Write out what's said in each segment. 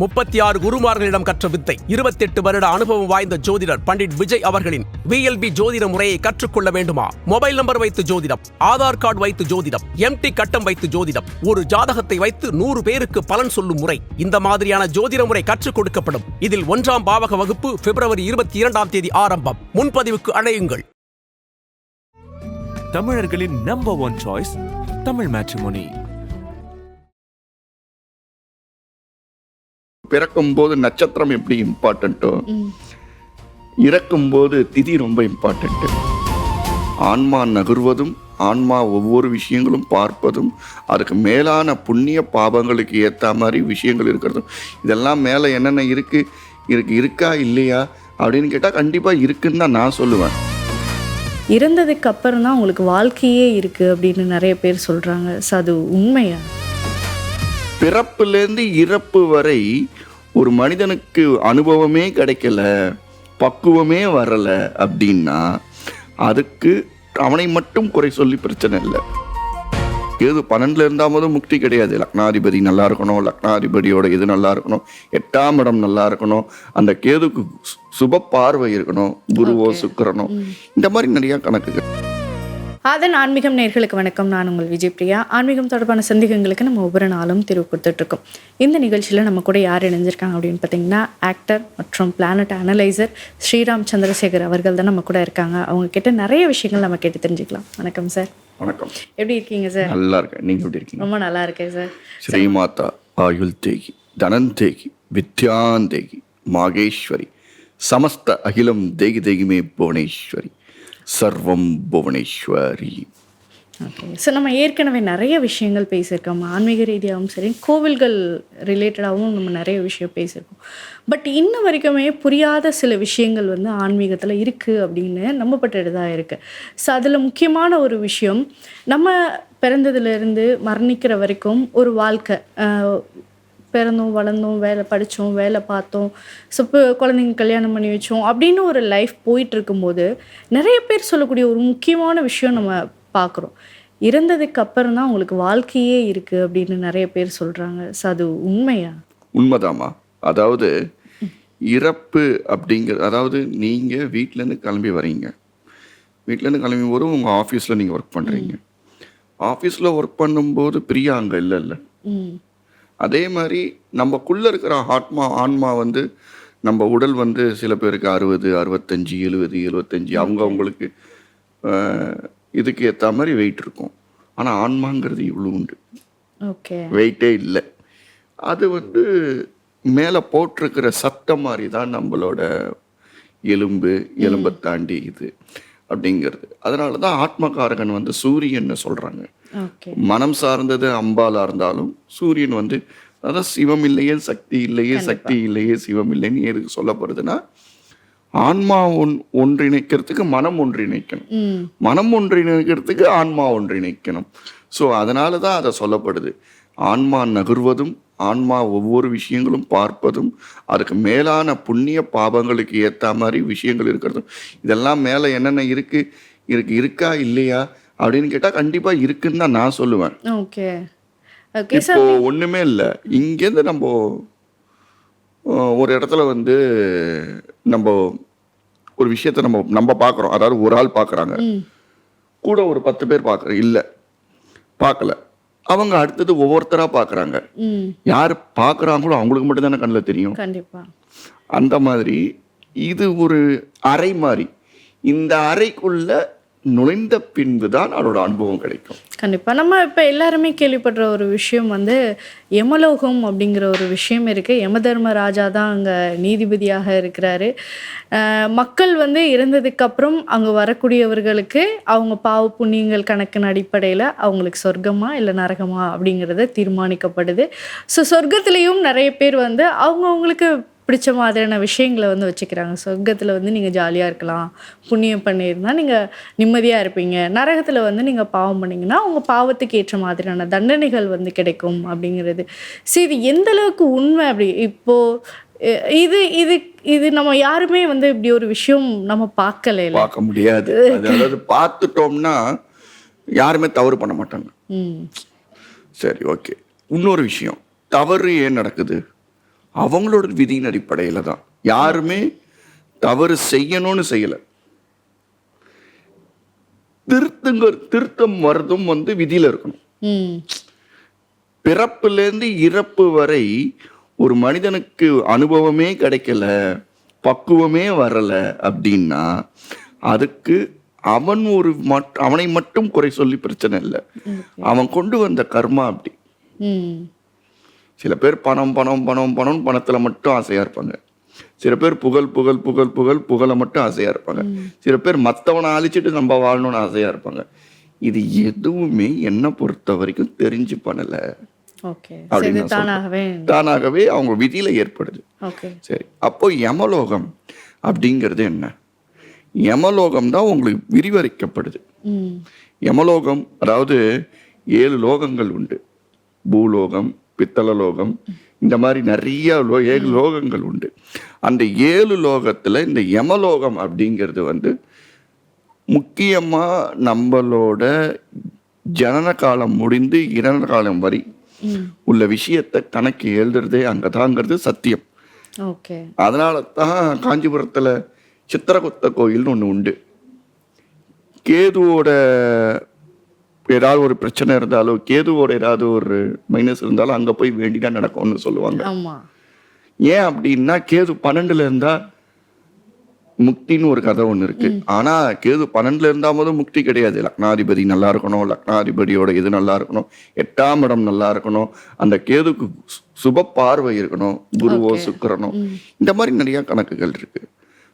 36 குருமார்களிடம் கற்ற வித்தை. 28 வருட அனுபவம் வாய்ந்த ஜோதிடர் பண்டிட் விஜய் அவர்களின் VLB ஜோதிட முறையை கற்றுக்கொள்ள வேண்டுமா? மொபைல் நம்பர் வைத்து ஜோதிடம், ஆதார் கார்டு வைத்து ஜோதிடம், எம்டி கட்டம் வைத்து ஜோதிடம், ஒரு ஜாதகத்தை வைத்து 100 பேருக்கு பலன் சொல்லும் முறை. இந்த மாதிரியான ஜோதிட முறை கற்றுக் கொடுக்கப்படும். இதில் 1ஆம் பாவக வகுப்பு பிப்ரவரி 22ஆம் தேதி ஆரம்பம். முன்பதிவுக்கு அழையுங்கள். தமிழர்களின் நம்பர் 1 சாய்ஸ் தமிழ் மேட்ரிமோனி. பிறக்கும் போது நட்சத்திரம் எப்படி இம்பார்ட்டன்ட்டோ, இறக்கும் போது திதி ரொம்ப இம்பார்ட்டன்ட். ஆன்மா நகர்வதும், ஆன்மா ஒவ்வொரு விஷயங்களும் பார்ப்பதும், அதுக்கு மேலான புண்ணிய பாபங்களுக்கு ஏற்ற மாதிரி விஷயங்கள் இருக்கிறதும், இதெல்லாம் மேலே என்னென்ன இருக்கா இல்லையா அப்படின்னு கேட்டால் கண்டிப்பாக இருக்குன்னு தான் நான் சொல்லுவேன். இறந்ததுக்கு அப்புறம் தான் உங்களுக்கு வாழ்க்கையே இருக்குது அப்படின்னு நிறைய பேர் சொல்கிறாங்க. ஸோ அது உண்மையா? பிறப்புலேருந்து இறப்பு வரை ஒரு மனிதனுக்கு அனுபவமே கிடைக்கல, பக்குவமே வரலை அப்படின்னா அதுக்கு அவனை மட்டும் குறை சொல்லி பிரச்சனை இல்லை. கேது 12 இருந்தால் போதும் முக்தி கிடையாது. லக்னாதிபதி நல்லா இருக்கணும், லக்னாதிபதியோட இது நல்லா இருக்கணும், 8ஆம் இடம் நல்லா இருக்கணும், அந்த கேதுக்கு சுப பார்வை இருக்கணும், குருவோ சுக்கிரனோ, இந்த மாதிரி நிறையா கணக்குகள். அதன் ஆன்மீகம் நேயர்களுக்கு வணக்கம். நான் உங்கள் விஜய் பிரியா. ஆன்மீகம் தொடர்பான சந்தேகங்களுக்கு நம்ம ஒவ்வொரு நாளும் தீர்வு கொடுத்துட்ருக்கோம். இந்த நிகழ்ச்சியில் நம்ம கூட யார் இணைஞ்சிருக்காங்க அப்படின்னு பார்த்தீங்கன்னா, ஆக்டர் மற்றும் பிளானட் அனலைசர் ஸ்ரீராம் சந்திரசேகர் அவர்கள் தான் நம்ம கூட இருக்காங்க. அவங்க கிட்ட நிறைய விஷயங்கள் நம்ம கேட்டு தெரிஞ்சுக்கலாம். வணக்கம் சார். வணக்கம். எப்படி இருக்கீங்க சார்? நல்லா இருக்கேன். நீங்கள் எப்படி இருக்கீங்க? ரொம்ப நல்லா இருக்கேன் சார். ஸ்ரீமாதா ஆயுள் தேகி, தனந்தேகி, வித்யாந்தேகி, மாகேஸ்வரி, சமஸ்த அகிலம் தேகி தேகிமே புவனேஸ்வரி, சர்வம் புவனேஸ்வரி. ஓகே. ஸோ நம்ம ஏற்கனவே நிறைய விஷயங்கள் பேசியிருக்கோம். ஆன்மீக ரீதியாகவும் சரி, கோவில்கள் ரிலேட்டடாகவும் நம்ம நிறைய விஷயம் பேசியிருக்கோம். பட் இன்ன வரைக்குமே புரியாத சில விஷயங்கள் வந்து ஆன்மீகத்தில் இருக்குது அப்படின்னு நம்பப்பட்டுட்டு தான் இருக்குது. ஸோ அதில் முக்கியமான ஒரு விஷயம், நம்ம பிறந்ததுலேருந்து மரணிக்கிற வரைக்கும் ஒரு வாழ்க்கை, பிறந்தோம், வளர்ந்தோம், வேலை படித்தோம், வேலை பார்த்தோம், ஸோ இப்போ குழந்தைங்க கல்யாணம் பண்ணி வச்சோம் அப்படின்னு ஒரு லைஃப் போயிட்டுருக்கும்போது நிறைய பேர் சொல்லக்கூடிய ஒரு முக்கியமான விஷயம் நம்ம பார்க்குறோம். இறந்ததுக்கு அப்புறம் தான் உங்களுக்கு வாழ்க்கையே இருக்குது அப்படின்னு நிறைய பேர் சொல்கிறாங்க. ஸோ அது உண்மையா? உண்மைதாம்மா. அதாவது இறப்பு அப்படிங்கிறது, அதாவது நீங்கள் வீட்டிலேருந்து கிளம்பி வரீங்க, வீட்டிலேருந்து கிளம்பி போது உங்கள் ஆஃபீஸில் நீங்கள் ஒர்க் பண்ணுறீங்க. ஆஃபீஸில் ஒர்க் பண்ணும்போது பிரியா அங்கே இல்லை. அதே மாதிரி நம்மக்குள்ளே இருக்கிற ஆன்மா வந்து, நம்ம உடல் வந்து சில பேருக்கு 60, 65, 70, 75 அவங்களுக்கு இதுக்கு ஏற்ற மாதிரி வெயிட் இருக்கும். ஆனால் ஆன்மாங்கிறது இவ்வளோ உண்டு, வெயிட்டே இல்லை. அது வந்து மேலே போட்டிருக்கிற சத்தம் மாதிரி தான் நம்மளோட எலும்பை தாண்டி இது அப்படிங்கிறது. அதனால தான் ஆத்மகாரகன் வந்து சூரியன்னு சொல்கிறாங்க. மனம் சார்ந்தது அம்பாலாக இருந்தாலும் சூரியன் வந்து, அதான் சிவம் இல்லையே சக்தி இல்லையே, சக்தி இல்லையே சிவம் இல்லைன்னு எதுக்கு சொல்லப்படுதுன்னா, ஆன்மா ஒன்றிணைக்கிறதுக்கு மனம் ஒன்றிணைக்கணும், மனம் ஒன்றிணைக்கிறதுக்கு ஆன்மா ஒன்றிணைக்கணும். ஸோ அதனால தான் அதை சொல்லப்படுது. ஆன்மா நகர்வதும், ஆன்மா ஒவ்வொரு விஷயங்களும் பார்ப்பதும், அதுக்கு மேலான புண்ணிய பாபங்களுக்கு ஏற்ற மாதிரி விஷயங்கள் இருக்கிறதும், இதெல்லாம் மேலே என்னென்ன இருக்கா இல்லையா அப்படின்னு கேட்டால் கண்டிப்பாக இருக்குன்னு தான் நான் சொல்லுவேன். இப்போ ஒன்றுமே இல்லை. இங்கேருந்து நம்ம ஒரு இடத்துல வந்து நம்ம ஒரு விஷயத்த நம்ம பார்க்குறோம். அதாவது ஒரு ஆள் பார்க்குறாங்க, கூட ஒரு 10 பேர் பார்க்கல. அவங்க அடுத்தது ஒவ்வொருத்தராக பார்க்குறாங்க. யார் பார்க்குறாங்களோ அவங்களுக்கு மட்டும் தானே கண்ணில் தெரியும். அந்த மாதிரி இது ஒரு அறை மாதிரி. இந்த அறைக்குள்ள நுழைந்த பின்பு தான் அதோட அனுபவம் கிடைக்கும். கண்டிப்பாக. நம்ம இப்போ எல்லாருமே கேள்விப்படுற ஒரு விஷயம் வந்து யமலோகம் அப்படிங்கிற ஒரு விஷயம் இருக்குது. யமதர்மராஜா தான் அங்கே நீதிபதியாக இருக்கிறாரு. மக்கள் வந்து இறந்ததுக்கப்புறம் அங்கே வரக்கூடியவர்களுக்கு அவங்க பாவ புண்ணியங்கள் கணக்கின் அடிப்படையில் அவங்களுக்கு சொர்க்கமா இல்லை நரகமா அப்படிங்கிறத தீர்மானிக்கப்படுது. ஸோ சொர்க்கத்துலேயும் நிறைய பேர் வந்து அவங்களுக்கு பிடிச்ச மாதிரியான விஷயங்களை வந்து வச்சுக்கிறாங்க. சொர்க்கத்தில் வந்து நீங்கள் ஜாலியாக இருக்கலாம், புண்ணியம் பண்ணியிருந்தால் நீங்கள் நிம்மதியாக இருப்பீங்க. நரகத்தில் வந்து நீங்கள் பாவம் பண்ணிங்கன்னா உங்கள் பாவத்துக்கு ஏற்ற மாதிரியான தண்டனைகள் வந்து கிடைக்கும் அப்படிங்கிறது. சரி, இது எந்த அளவுக்கு உண்மை? அப்படி இப்போது இது இது இது நம்ம யாருமே வந்து இப்படி ஒரு விஷயம் நம்ம பார்க்க முடியாது. அதாவது பார்த்துட்டோம்னா யாருமே தவறு பண்ண மாட்டாங்க. சரி, ஓகே. இன்னொரு விஷயம், தவறு ஏன் நடக்குது? அவங்களோட விதியின் அடிப்படையில் தான். யாருமே தவறு செய்யணும்னு செய்யலை. திருத்தம் வரதும் வந்து விதியில இருக்கணும். பிறப்புலேருந்து இறப்பு வரை ஒரு மனிதனுக்கு அனுபவமே கிடைக்கல, பக்குவமே வரல அப்படின்னா அதுக்கு அவனை மட்டும் குறை சொல்லி பிரச்சனை இல்லை. அவன் கொண்டு வந்த கர்மா அப்படி. சில பேர் பணம் பணம் பணம் பணம் பணத்துல மட்டும் ஆசையா இருப்பாங்க. சில பேர் புகழை மட்டும் ஆசையா இருப்பாங்க. சில பேர் மற்றவனை அழிச்சிட்டு நம்ம வாழணும்னு ஆசையா இருப்பாங்க. இது எதுவுமே என்ன பொறுத்த வரைக்கும் தெரிஞ்சு பண்ணல, தானாகவே அவங்க விதியில ஏற்படுது. சரி, அப்போ யமலோகம் அப்படிங்கிறது என்ன? யமலோகம் தான் உங்களுக்கு விரிவரைக்கப்படுது. யமலோகம் அதாவது 7 லோகங்கள் உண்டு. பூலோகம், பித்தள லோகம், இந்த மாதிரி நிறைய 7 லோகங்கள் உண்டு. அந்த 7 லோகத்துல இந்த யமலோகம் அப்படிங்கிறது வந்து முக்கியமா நம்மளோட ஜனன காலம் முடிந்து இறந்த காலம் வரை உள்ள விஷயத்தை கணக்கு எழுதுறதே அங்கதாங்கிறது சத்தியம். அதனால தான் காஞ்சிபுரத்துல சித்திரகுப்த கோயில்னு ஒண்ணு உண்டு. கேதுவோட ஏதாவது ஒரு பிரச்சனை இருந்தாலோ, கேதுவோட ஏதாவது ஒரு மைனஸ் இருந்தாலும் அங்க போய் வேண்டிதான் நடக்கும்னு சொல்லுவாங்க. ஏன் அப்படின்னா கேது 12ல இருந்தா முக்தின்னு ஒரு கதை ஒண்ணு இருக்கு. ஆனா கேது 12ல இருந்தா போதும் முக்தி கிடையாது. லக்னாதிபதி நல்லா இருக்கணும், லக்னாதிபதியோட இது நல்லா இருக்கணும், 8ஆம் இடம் நல்லா இருக்கணும், அந்த கேதுக்கு சுப பார்வை இருக்கணும், குருவோ சுக்கிரனோ, இந்த மாதிரி நிறைய கணக்குகள் இருக்கு.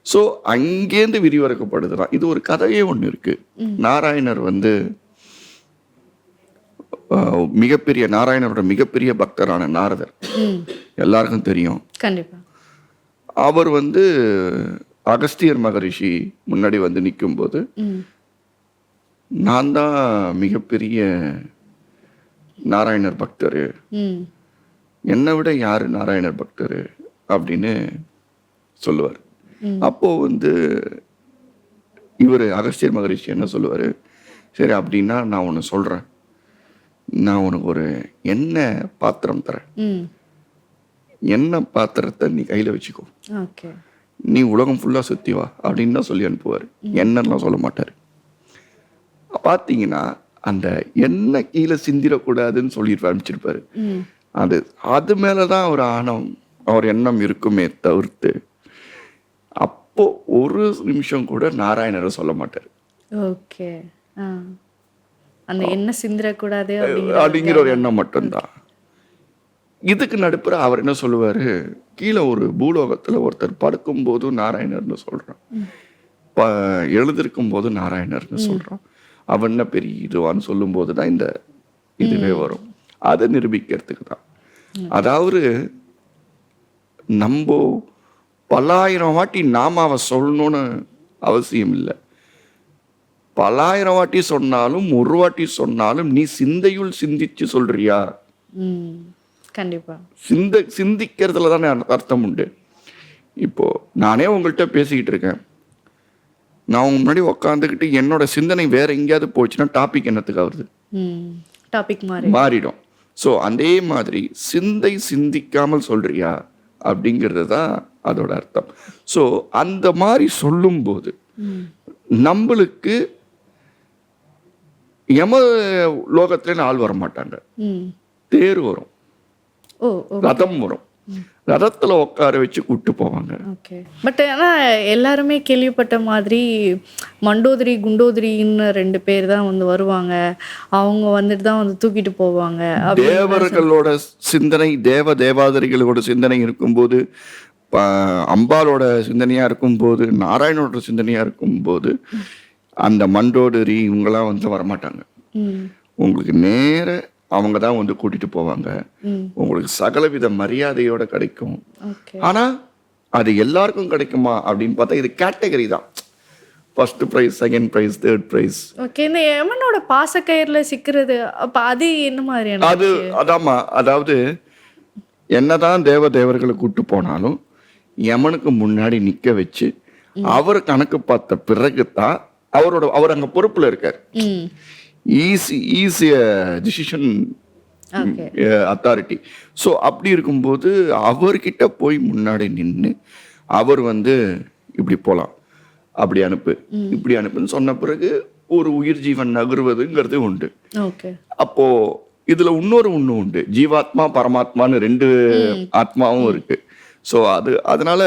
ஸோ அங்கேருந்து விரிவரைக்கப்படுதுதான். இது ஒரு கதையே ஒண்ணு இருக்கு. நாராயணர் வந்து நாராயணரோட மிகப்பெரிய பக்தரான நாரதர் எல்லாருக்கும் தெரியும். கண்டிப்பா. அவர் வந்து அகஸ்தியர் மகரிஷி முன்னாடி வந்து நிற்கும் போது, நான் தான் மிகப்பெரிய நாராயணர் பக்தரு, என்னை விட யாரு நாராயணர் பக்தரு அப்படின்னு சொல்லுவார். அப்போ வந்து இவர் அகஸ்தியர் மகரிஷி என்ன சொல்லுவாரு, சரி அப்படின்னா நான் ஒன்று சொல்றேன், நான் உனக்கு ஒரு எண்ணெய் பாத்திரம் தரேன், எண்ணெய் பாத்திரத்தை நீ கையில வச்சுக்கோ, நீ உலகம் ஃபுல்லா சுத்தி வா அப்படின்னு தான் சொல்லி அனுப்புவார். எண்ணெய்லாம் சொல்ல மாட்டாரு. பாத்தீங்கன்னா அந்த எண்ணெய் கீழே சிந்திடக்கூடாதுன்னு சொல்லிட்டு அனுப்பிச்சிருப்பாரு. அது மேலதான் ஒரு ஆணவம், அவர் எண்ணம் இருக்குமே தவிர்த்து அப்போ ஒரு நிமிஷம் கூட நாராயணரை சொல்ல மாட்டாரு. அந்த எண்ணெய் சிந்திடக்கூடாது அப்படிங்கிற ஒரு எண்ணம் மட்டும்தான். இதுக்கு நடுப்புற அவர் என்ன சொல்லுவாரு, கீழே ஒரு பூலோகத்துல ஒருத்தர் படுக்கும் போது நாராயணர்னு சொல்றான், எழுதிருக்கும் போது நாராயணர்னு சொல்றான், அவன் என்ன பெரிய இதுவான்னு சொல்லும் போதுதான் இந்த இதுவே வரும். அதை நிரூபிக்கிறதுக்கு தான். அதாவது நம்ம பல்லாயிரம் வாட்டி நாம அவ சொல்லணும்னு அவசியம் இல்லை. பல்லாயிரம் வாட்டி சொன்னாலும் ஒரு வாட்டி சொன்னாலும் நீ சிந்தையுள் சிந்திச்சு சொல்றியா? கண்டிப்பா. சிந்திக்கிறதுல தானே அர்த்தம் உண்டு. இப்போ நானே உங்கள்கிட்ட பேசிக்கிட்டு இருக்கேன், நான் உங்க முன்னாடி உக்காந்துக்கிட்டு என்னோட சிந்தனை வேற எங்கேயாவது போச்சுன்னா டாபிக் என்னத்துக்கு ஆகுது? டாபிக் மாறிடும். ஸோ அதே மாதிரி சிந்திக்காமல் சொல்றியா அப்படிங்கிறது தான் அதோட அர்த்தம். ஸோ அந்த மாதிரி சொல்லும்போது நம்மளுக்கு யம லோகத்துல ஆள் வர மாட்டாங்க, தேர் வரும், ரதம் வரும், ரதத்துல உட்கார வச்சு கூட்டு போவாங்க. பட் ஆனா எல்லாருமே கேள்விப்பட்ட மாதிரி மண்டோதரி குண்டோதரின்னு 2 பேர் தான் வந்து வருவாங்க, அவங்க வந்துட்டு தான் வந்து தூக்கிட்டு போவாங்க. தேவர்களோட சிந்தனை, தேவாதிரிகளோட சிந்தனை இருக்கும்போது, அம்பாலோட சிந்தனையா இருக்கும்போது, நாராயணோட சிந்தனையா இருக்கும்போது அந்த மண்டோதரி இவங்கெல்லாம் வந்து வரமாட்டாங்க. உங்களுக்கு நேர அவங்க தான் வந்து கூட்டிட்டு போவாங்க. உங்களுக்கு சகலவித மரியாதையோட கிடைக்கும். ஆனா அது எல்லாருக்கும் கிடைக்குமா அப்படின்னு பார்த்தா இது கேட்டகரி தான். First prize, second prize, third prize. Okay. இந்த யமனோட பாசக்கயிறுல சிக்கிறது அப்ப அது என்ன மாதிரியான? அதாம்மா, அதாவது என்னதான் தேவர்களை கூட்டு போனாலும் யமனுக்கு முன்னாடி நிக்க வச்சு அவர் கணக்கு பார்த்த பிறகுதான் அவர் அங்க பொறுப்புல இருக்காரு. ஈஸிய டிசிஷன் ஓகே அத்தாரிட்டி. ஸோ அப்படி இருக்கும்போது அவர்கிட்ட போய் முன்னாடி நின்று அவர் வந்து இப்படி போகலாம், அப்படி அனுப்பு, இப்படி அனுப்புன்னு சொன்ன பிறகு ஒரு உயிர் ஜீவன் நகருவதுங்கிறது உண்டு. ஓகே அப்போ இதுல இன்னொரு ஒண்ணு உண்டு, ஜீவாத்மா பரமாத்மான்னு 2 ஆத்மாவும் இருக்கு. ஸோ அதனால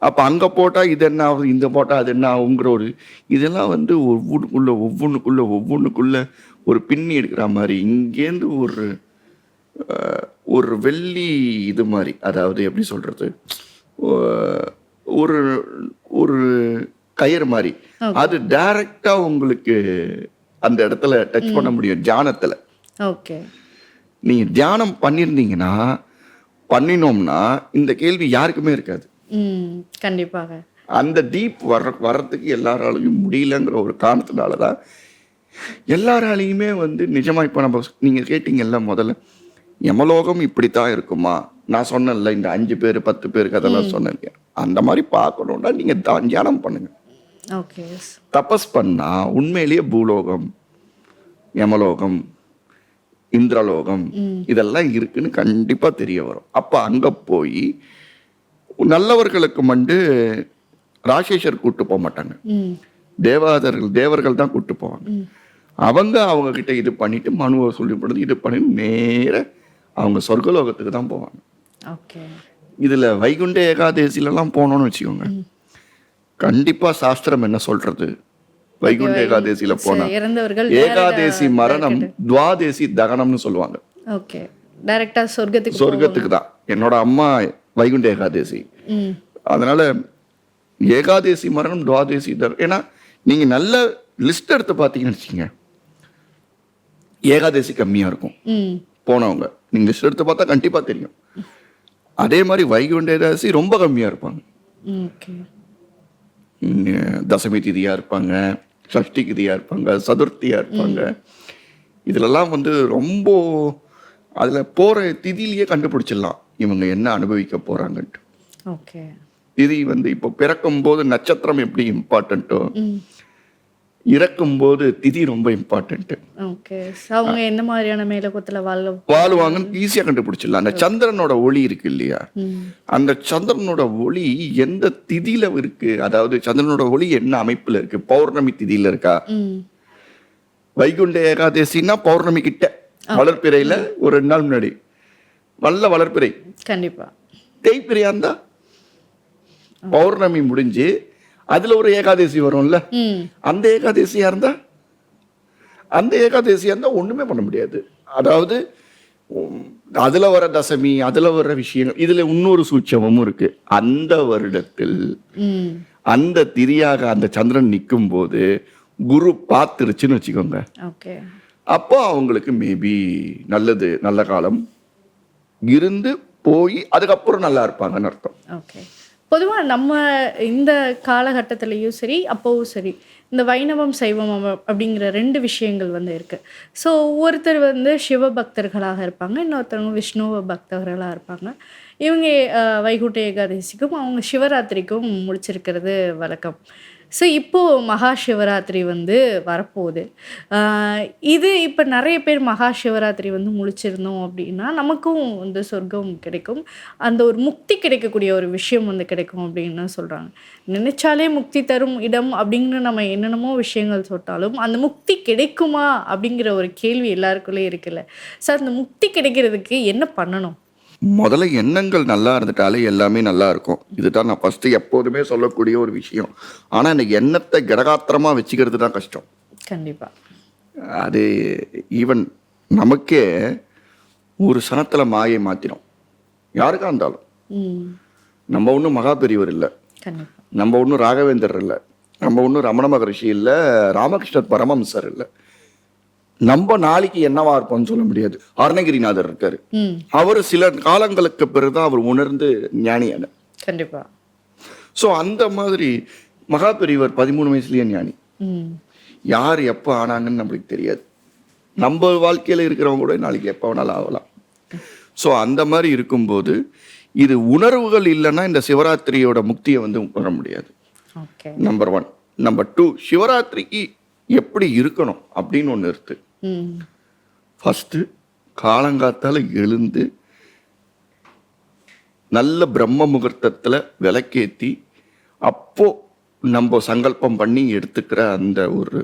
அப்ப அங்க போட்டா இது என்ன ஆகுது, இந்த போட்டா அது என்ன ஆகுங்கிற ஒரு இதெல்லாம் வந்து ஒவ்வொன்றுக்குள்ள ஒரு பின்னி எடுக்கிற மாதிரி இங்கேருந்து ஒரு வெள்ளி இது மாதிரி, அதாவது எப்படி சொல்றது, ஒரு ஒரு கயிறு மாதிரி, அது டைரக்டா உங்களுக்கு அந்த இடத்துல டச் பண்ண முடியும் தியானத்துல. ஓகே நீங்க தியானம் பண்ணினோம்னா இந்த கேள்வி யாருக்குமே இருக்காது. கண்டிப்பாக அந்த டீப் வர்றதுக்கு எல்லாராலையும் முடியலங்கிற ஒரு காரணத்தினால தான் எல்லாராலையுமே வந்து நிஜமா இப்போ நம்ம நீங்கள் கேட்டீங்கல்ல முதல்ல, யமலோகம் இப்படித்தான் இருக்குமா, நான் சொன்னேன்ல இந்த 5 பேர் 10 பேருக்கு அதெல்லாம் சொன்னேன். அந்த மாதிரி பார்க்கணுன்னா நீங்கள் தியானம் பண்ணுங்க. ஓகே தபஸ் பண்ணா உண்மையிலேயே பூலோகம், யமலோகம், இந்திரலோகம் இதெல்லாம் இருக்குன்னு கண்டிப்பா தெரிய வரும். அப்ப அங்க போய் நல்லவர்களுக்கு ராசேஷர் கூட்டு போக மாட்டாங்க, தேவர்கள் தான் கூட்டு போவாங்க. அவங்க கிட்ட இது பண்ணிட்டு மனுவை சொல்லி இது பண்ணி நேர அவங்க சொர்க்கலோகத்துக்கு தான் போவாங்க. இதுல வைகுண்ட ஏகாதேசிலெல்லாம் போனோம்னு வச்சுக்கோங்க, கண்டிப்பா சாஸ்திரம் என்ன சொல்றது, வைகுண்ட ஏகாதேசியில போனா ஏகாதேசி மரணம் துவாதேசி தகனம்னு சொல்லுவாங்க. சொர்க்கத்துக்கு தான். என்னோட அம்மா வைகுண்ட ஏகாதேசி, அதனால ஏகாதேசி மரணம் துவாதேசி தகனம். ஏன்னா நீங்க நல்ல லிஸ்ட் எடுத்து பாத்தீங்கன்னு வச்சுக்கோங்க, ஏகாதேசி கம்மியா இருக்கும் போனவங்க. நீங்க லிஸ்ட் எடுத்து பார்த்தா கண்டிப்பா தெரியும். அதே மாதிரி வைகுண்ட ஏகாதசி ரொம்ப கம்மியா இருப்பாங்க. தசமி திதியா இருப்பாங்க, சஷ்டி திதியா இருப்பாங்க, சதுர்த்தியா இருப்பாங்க. இதுலலாம் வந்து ரொம்ப அதுல போற திதியிலேயே கண்டுபிடிச்சிடலாம் இவங்க என்ன அனுபவிக்க போறாங்கன்ட்டு. திதி வந்து இப்போ பிறக்கும் போது நட்சத்திரம் எப்படி இம்பார்ட்டன்ட்டோ, இறக்கும் போது திதி ரொம்ப இம்பார்ட்டன்ட். அவங்க என்ன மாதிரியான மேலோகத்துல வாழ்வாங்கன்னு ஈஸியா கண்டுபிடிச்சிடலாம். அந்த சந்திரனோட ஒளி இருக்கு இல்லையா, அந்த சந்திரனோட ஒளி எந்த திதியில இருக்கு, அதாவது சந்திரனோட ஒளி என்ன அமைப்புல இருக்கு, பௌர்ணமி திதியில இருக்கா. வைகுண்ட ஏகாதசின்னா பௌர்ணமி கிட்ட வளர்ப்பிறையில ஒரு 2 நாள் முன்னாடி நல்ல வளர்ப்பிறை. கண்டிப்பா தேய்பிறையா இருந்தா பௌர்ணமி முடிஞ்சு அதுல ஒரு ஏகாதசி வரும்ல, அந்த ஏகாதசியா இருந்தா ஒண்ணுமே பண்ண முடியாது. அதாவது அதுல வர தசமி, அதுல வர விஷயங்கள், இதுல இன்னொரு சூட்சமும் இருக்கு. அந்த வருடத்தில் அந்த திரியாக அந்த சந்திரன் நிற்கும் போது குரு பார்த்துருச்சுன்னு வச்சுக்கோங்க, அப்போ அவங்களுக்கு மேபி நல்ல காலம் இருந்து போய் அதுக்கப்புறம் நல்லா இருப்பாங்கன்னு அர்த்தம். பொதுவாக நம்ம இந்த காலகட்டத்திலையும் சரி அப்போவும் சரி இந்த வைணவம் சைவம் அப்படிங்கிற 2 விஷயங்கள் வந்து இருக்குது. ஸோ ஒருத்தர் வந்து சிவ பக்தர்களாக இருப்பாங்க, இன்னொருத்தவங்க விஷ்ணுவ பக்தர்களாக இருப்பாங்க. இவங்க வைகுண்ட ஏகாதசிக்கும் அவங்க சிவராத்திரிக்கும் முடிச்சிருக்கிறது வழக்கம். ஸோ இப்போது மகா சிவராத்திரி வந்து வரப்போகுது. இது இப்போ நிறைய பேர் மகா சிவராத்திரி வந்து முழிச்சிருந்தோம் அப்படின்னா நமக்கும் வந்து சொர்க்கம் கிடைக்கும், அந்த ஒரு முக்தி கிடைக்கக்கூடிய ஒரு விஷயம் வந்து கிடைக்கும் அப்படின்னு சொல்கிறாங்க. நினைச்சாலே முக்தி தரும் இடம் அப்படிங்கிற நம்ம என்னென்னமோ விஷயங்கள் சொன்னாலும் அந்த முக்தி கிடைக்குமா அப்படிங்கிற ஒரு கேள்வி எல்லாருக்குள்ளே இருக்குல்ல. ஸோ அந்த முக்தி கிடைக்கிறதுக்கு என்ன பண்ணணும்? முதல்ல எண்ணங்கள் நல்லா இருந்துட்டாலே எல்லாமே நல்லா இருக்கும். இதுதான் நான் ஃபஸ்ட்டு எப்போதுமே சொல்லக்கூடிய ஒரு விஷயம். ஆனால் இந்த எண்ணத்தை கடகாத்திரமாக வச்சுக்கிறது தான் கஷ்டம். கண்டிப்பாக அது ஈவன் நமக்கே ஒரு சனத்தில் மாயை மாற்றிடும், யாருக்கா இருந்தாலும். நம்ம ஒன்றும் மகா பெரியவர் இல்லை, நம்ம ஒன்றும் ராகவேந்தர் இல்லை, நம்ம ஒன்றும் ரமண மகரிஷி இல்லை, ராமகிருஷ்ணர் பரமஹம்சர் இல்லை. நம்ம நாளைக்கு என்னவா இருப்போம்னு சொல்ல முடியாது. அருணகிரிநாதர் இருக்காரு, அவர் சில காலங்களுக்கு பிறகுதான் அவர் உணர்ந்து ஞானியான. கண்டிப்பா. ஸோ அந்த மாதிரி மகா பெரியவர் 13 வயசுலயே ஞானி. யார் எப்போ ஆனாங்கன்னு நம்மளுக்கு தெரியாது. நம்ம வாழ்க்கையில இருக்கிறவங்க கூட நாளைக்கு எப்போ வேணாலும் ஆகலாம். ஸோ அந்த மாதிரி இருக்கும்போது இது உணர்வுகள் இல்லைன்னா இந்த சிவராத்திரியோட முக்தியை வந்து உணர முடியாது. நம்பர் 1. நம்பர் 2, சிவராத்திரிக்கு எப்படி இருக்கணும் அப்படின்னு ஒன்று இருக்கு. ஃபர்ஸ்ட் காலங்காத்தால எழுந்து நல்ல பிரம்ம முகூர்த்தத்தில் விளக்கேற்றி அப்போ நம்ம சங்கல்பம் பண்ணி எடுத்துக்கிற அந்த ஒரு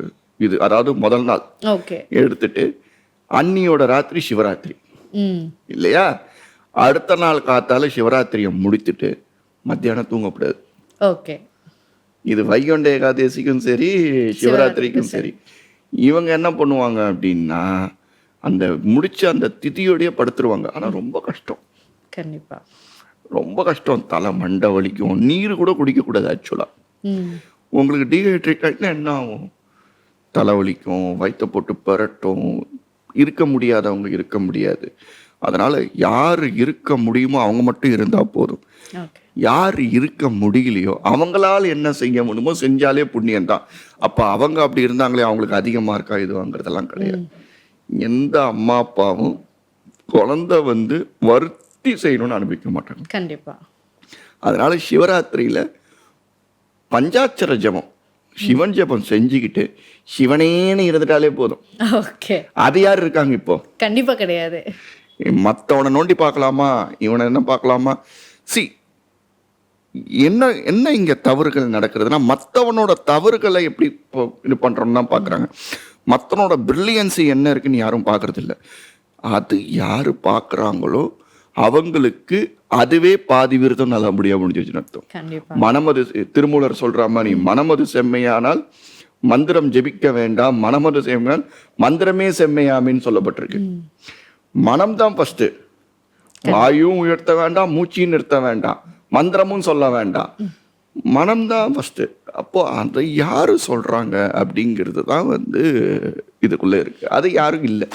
இது, அதாவது முதல் நாள் ஓகே. எடுத்துட்டு அன்னியோட ராத்திரி சிவராத்திரி ம். இல்லையா, அடுத்த நாள் காத்தால சிவராத்திரியை முடித்துட்டு மத்தியானம் தூங்கக்கூடாது. ஓகே. இது வைகுண்ட ஏகாதசிக்கும் சரி சிவராத்திரிக்கும் சரி. இவங்க என்ன பண்ணுவாங்க அப்படின்னா அந்த முடிச்ச அந்த திதியோடய படுத்துருவாங்க. ஆனா ரொம்ப கஷ்டம், கண்டிப்பா ரொம்ப கஷ்டம். தலை மண்டை வலிக்கும், நீர் கூட குடிக்கக்கூடாது ஆக்சுவலா. ம். உங்களுக்கு டீஹைட்ரேட் ஆகிட்டுனா என்ன ஆகும், தலைவலிக்கும், வயிற்ற போட்டு பரட்டும், இருக்க முடியாதவங்க இருக்க முடியாது. அதனால யார் இருக்க முடியுமோ அவங்க மட்டும் இருந்தா போதும். ஓகே. யார் இருக்க முடியலையோ அவங்களால என்ன செய்ய முடியுமோ செஞ்சாலே புண்ணியம் தான். அப்போ அவங்க அப்படி இருந்தாங்களே அவங்களுக்கு அதிகமாக இருக்கா இது வாங்குறதெல்லாம் கிடையாது. எந்த அம்மா அப்பாவும் குழந்தை வருத்தி செய்யணும்னு அனுபவிக்க மாட்டாங்க. கண்டிப்பா. அதனால சிவராத்திரியில பஞ்சாட்சர ஜபம், சிவன் ஜபம் செஞ்சுக்கிட்டு சிவனேன்னு இருந்துட்டாலே போதும். ஓகே. அது யார் இருக்காங்க இப்போ? கண்டிப்பா கிடையாது. மற்றவனை நோண்டி பார்க்கலாமா, இவனை என்ன பார்க்கலாமா? என்ன என்ன இங்க தவறுகள் நடக்கிறதுனா மற்றவனோட தவறுகளை எப்படி இது பண்றோம்னு தான் பார்க்குறாங்க. மற்றவனோட பிரில்லியன்ஸு என்ன இருக்குன்னு யாரும் பார்க்கறது இல்லை. அது யாரு பார்க்குறாங்களோ அவங்களுக்கு அதுவே பாதி விரதம் நல்லபடியாக முடிஞ்சிச்சுன்னு அர்த்தம். கண்டிப்பா. மனமது திருமூலர் சொல்ற மாதிரி மனமது செம்மையானால் மந்திரம் ஜெபிக்க வேண்டாம், மனமது செம்மையால் மந்திரமே செம்மையாமின்னு சொல்லப்பட்டிருக்கு. மனம்தான் ஃபர்ஸ்ட். வாயும் உயர்த்த வேண்டாம், மூச்சையும் நிறுத்த வேண்டாம், மந்திரமும் சொல்ல வேண்டாம், மனம்தான் ஃபர்ஸ்ட். அப்போ அதை யாரு சொல்றாங்க அப்படிங்கிறது தான் இதுக்குள்ள இருக்கு. அது யாரும் இல்லை.